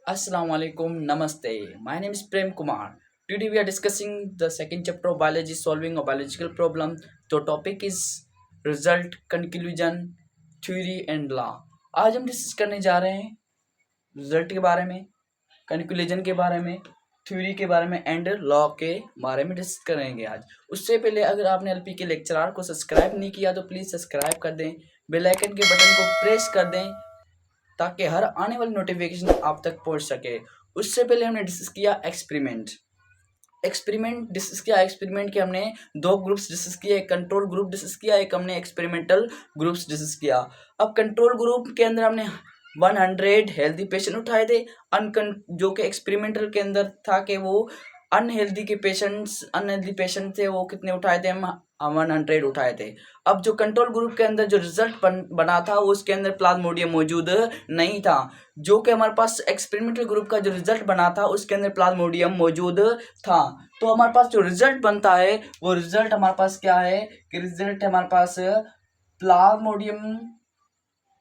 Assalamualaikum, Namaste. My name is Prem Kumar. Today we are discussing the second chapter of biology, solving a biological problem. The topic is result, conclusion, theory and law. आज हम discuss करने जा रहे हैं result के बारे में, conclusion के बारे में, थ्योरी के बारे में एंड लॉ के बारे में डिस्कस करेंगे आज। उससे पहले अगर आपने एलपी के लेक्चरार को सब्सक्राइब नहीं किया तो प्लीज़ सब्सक्राइब कर दें, बेल आइकन के बटन को प्रेस कर दें ताकि हर आने वाली नोटिफिकेशन आप तक पहुंच सके। उससे पहले हमने डिस्कस किया एक्सपेरिमेंट डिस्कस किया। एक्सपेरिमेंट के हमने दो ग्रुप्स डिस्कस किए, एक कंट्रोल ग्रुप डिस्कस किया, एक हमने एक्सपेरिमेंटल ग्रुप्स डिस्कस किया। अब कंट्रोल ग्रुप के अंदर हमने 100 हेल्दी पेशेंट उठाए थे, जो कि एक्सपेरिमेंटल के अंदर था कि वो अनहेल्दी पेशेंट थे, वो कितने उठाए थे, हम 100 उठाए थे। अब जो कंट्रोल ग्रुप के अंदर जो रिजल्ट बना था उसके अंदर प्लाज्मोडियम मौजूद नहीं था। जो कि हमारे पास एक्सपेरिमेंटल ग्रुप का जो रिजल्ट बना था उसके अंदर प्लाज्मोडियम मौजूद था। तो हमारे पास जो रिजल्ट बनता है वो रिजल्ट हमारे पास क्या है कि रिजल्ट हमारे पास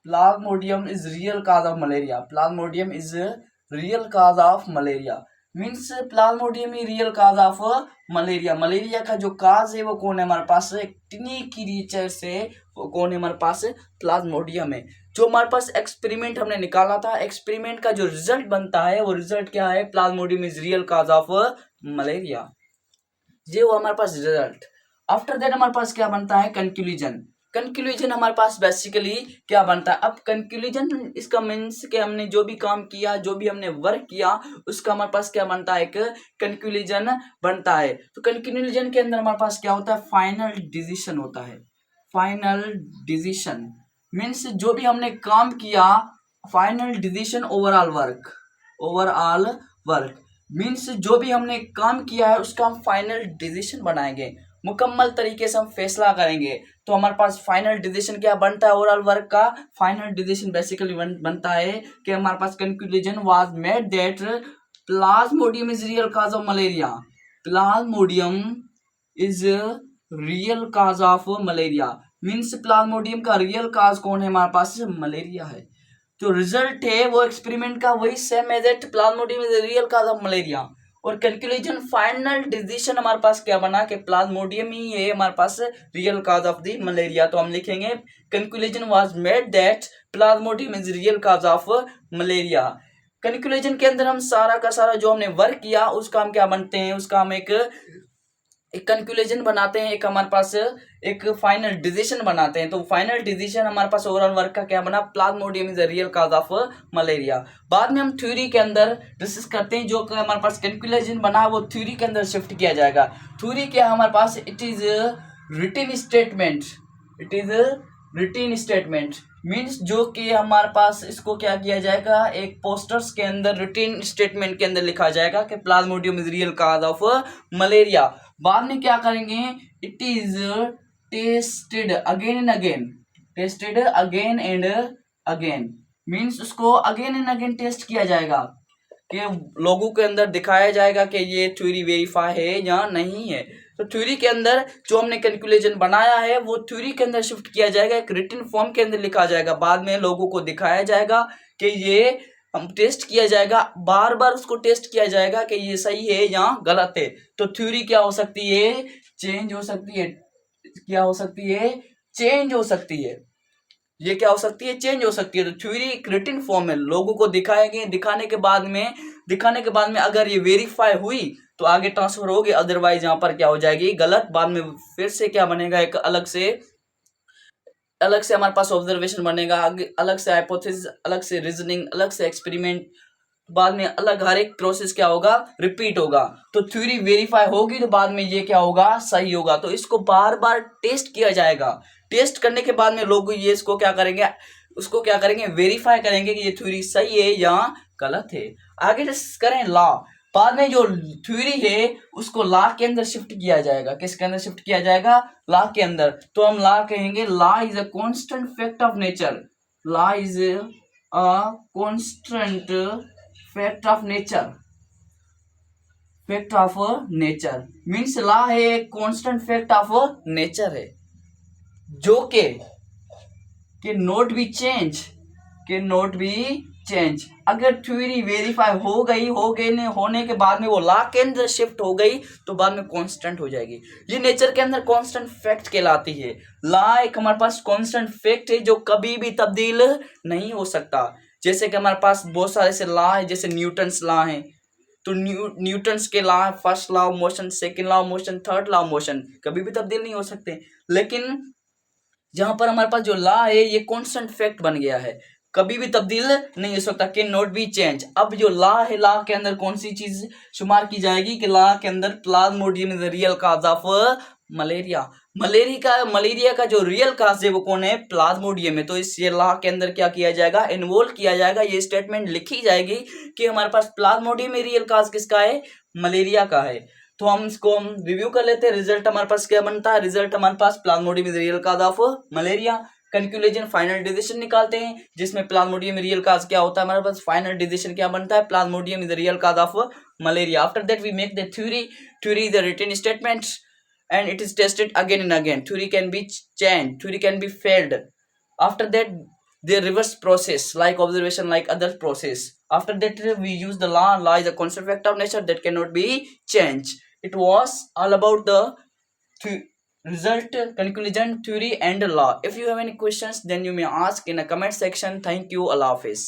plasmodium is real cause of malaria. Plasmodium is real cause of malaria means plasmodium ही real cause of malaria. Malaria का जो काज है वो कौन है हमारे पास, टिनी क्रीचर से वो कौन है हमारे पास, प्लाज्मोडियम है। जो हमारे पास एक्सपेरिमेंट हमने निकाला था, एक्सपेरिमेंट का जो रिजल्ट बनता है वो रिजल्ट क्या है, plasmodium is real cause of malaria. ये वो हमारे पास रिजल्ट। आफ्टर दैट हमारे पास क्या बनता है, कंक्लूजन हमारे पास बेसिकली क्या बनता है। अब कंक्लूजन इसका मीन्स कि हमने जो भी काम किया, जो भी हमने वर्क किया, उसका हमारे पास क्या बनता है, एक कंक्लूजन बनता है। तो कंक्लूजन के अंदर हमारे पास क्या होता है, फाइनल डिसीजन होता है। फाइनल डिसीजन मीन्स जो भी हमने काम किया, final decision overall work means जो भी हमने काम किया है उसका हम फाइनल डिसीजन बनाएंगे, मुकम्मल तरीके से हम फैसला करेंगे। तो हमारे पास फाइनल डिसीजन क्या बनता है, ओवरऑल वर्क का फाइनल डिसीजन बेसिकली बनता है कि हमारे पास conclusion was made that plasmodium is real cause of malaria. Plasmodium is real cause of malaria means plasmodium का रियल काज कौन है, हमारे पास मलेरिया है। जो रिजल्ट है वो एक्सपेरिमेंट का वही सेम है that plasmodium is real cause of malaria. और कंक्लूजन फाइनल डिसीजन हमारे पास क्या बना कि प्लाज्मोडियम ही है हमारे पास real cause of the malaria. तो हम लिखेंगे conclusion was made that plasmodium is real cause of malaria. Conclusion के अंदर हम सारा का सारा जो हमने वर्क किया उसका हम क्या बनते हैं, उसका हम एक कंक्लूजन बनाते हैं, एक हमारे पास एक फाइनल डिसीजन बनाते हैं। तो फाइनल डिसीजन हमारे पास ओवरऑल वर्क का क्या बना, Plasmodium is a real cause of malaria. बाद में हम थ्योरी के अंदर डिस्कस करते हैं, जो हमारे पास कंक्लूजन बना वो थ्योरी के अंदर शिफ्ट किया जाएगा। थ्योरी क्या हमारे पास, it is written statement means जो कि हमारे पास इसको क्या किया जाएगा, एक पोस्टर्स के अंदर रिटन स्टेटमेंट के अंदर लिखा जाएगा कि Plasmodium is real cause of malaria. बाद में क्या करेंगे, it is tested again and again means उसको अगेन एंड अगेन टेस्ट किया जाएगा कि लोगों के अंदर दिखाया जाएगा कि ये थ्योरी वेरीफाई है या नहीं है। तो थ्योरी के अंदर जो हमने कैलकुलेशन बनाया है वो थ्योरी के अंदर शिफ्ट किया जाएगा, एक रिटन फॉर्म के अंदर लिखा जाएगा। बाद में लोगों को दिखाया जाएगा कि ये हम टेस्ट किया जाएगा, बार बार उसको टेस्ट किया जाएगा कि ये सही है या गलत है। तो थ्योरी क्या हो सकती है, चेंज हो सकती है। क्या हो सकती है, चेंज हो सकती है। ये क्या हो सकती है, चेंज हो सकती है। तो थ्योरी एक रिटन फॉर्म है, लोगों को दिखाएंगे, दिखाने के बाद में अगर ये वेरीफाई हुई तो आगे ट्रांसफर होगी, अदरवाइज यहाँ पर क्या हो जाएगी, गलत। बाद में फिर से क्या बनेगा, एक अलग से हमारे पास ऑब्जर्वेशन बनेगा, अलग से हाइपोथेसिस, अलग से रीजनिंग, अलग से एक्सपेरिमेंट, बाद में अलग हर एक प्रोसेस क्या होगा, रिपीट होगा। तो थ्योरी वेरीफाई होगी तो बाद में ये क्या होगा, सही होगा। तो इसको बार बार टेस्ट किया जाएगा। टेस्ट करने के बाद में लोग ये इसको क्या करेंगे, उसको क्या करेंगे, वेरीफाई करेंगे कि ये थ्योरी सही है या गलत है। आगे करें लॉ। बाद में जो थ्योरी है उसको लॉ के अंदर शिफ्ट किया जाएगा। किसके अंदर शिफ्ट किया जाएगा, लॉ के अंदर। तो हम लॉ कहेंगे, law is a constant fact of nature. Law is a constant fact of nature means law है एक कांस्टेंट फैक्ट ऑफ नेचर है, जो के नॉट बी चेंज। अगर थ्योरी वेरीफाई हो गई ने होने के बाद में वो लॉ के अंदर शिफ्ट हो गई तो बाद में कांस्टेंट हो जाएगी। ये नेचर के अंदर कांस्टेंट फैक्ट कहलाती है। लॉ एक हमारे पास कांस्टेंट फैक्ट है जो कभी भी तब्दील नहीं हो सकता। जैसे कि हमारे पास बहुत सारे से लॉ है, जैसे न्यूटन्स लॉ है, तो न्यूटन्स के law, first law of motion, second law of motion, third law of motion कभी भी तब्दील नहीं हो सकते। लेकिन जहां पर हमारे पास जो लॉ है ये कांस्टेंट फैक्ट बन गया है, कभी भी तब्दील नहीं हो सकता, कैन नॉट बी चेंज। अब जो लॉ है, लॉ के अंदर कौन सी चीज शुमार की जाएगी कि लॉ के अंदर Plasmodium is the real cause of malaria. Malaria का जो रियल काज है वो कौन है? प्लाज्मोडियम है। तो इस ये लॉ के अंदर क्या किया जाएगा? इन्वॉल्व किया जाएगा, ये स्टेटमेंट लिखी जाएगी कि हमारे पास प्लाज्मोडियम में रियल काज किसका है? मलेरिया का है। तो हम रिव्यू कर लेते हैं। रिजल्ट हमारे पास क्या बनता है? रिजल्ट हमारे पास plasmodium is real cause of malaria. Conclusion, final decision निकालते हैं जिसमें प्लाज्मोडियम रियल काज क्या होता है हमारे पास। फाइनल डिसीजन क्या बनता है? Plasmodium is real cause of malaria. After that we make the theory is the written statement and it is tested again and again. Theory can be changed, theory can be failed. After that the reverse process like observation, like other process. After that we use the law is a constant fact of nature that cannot be changed. It was all about the result, conclusion, theory and law. If you have any questions then you may ask in a comment section. Thank you. Allah Hafiz.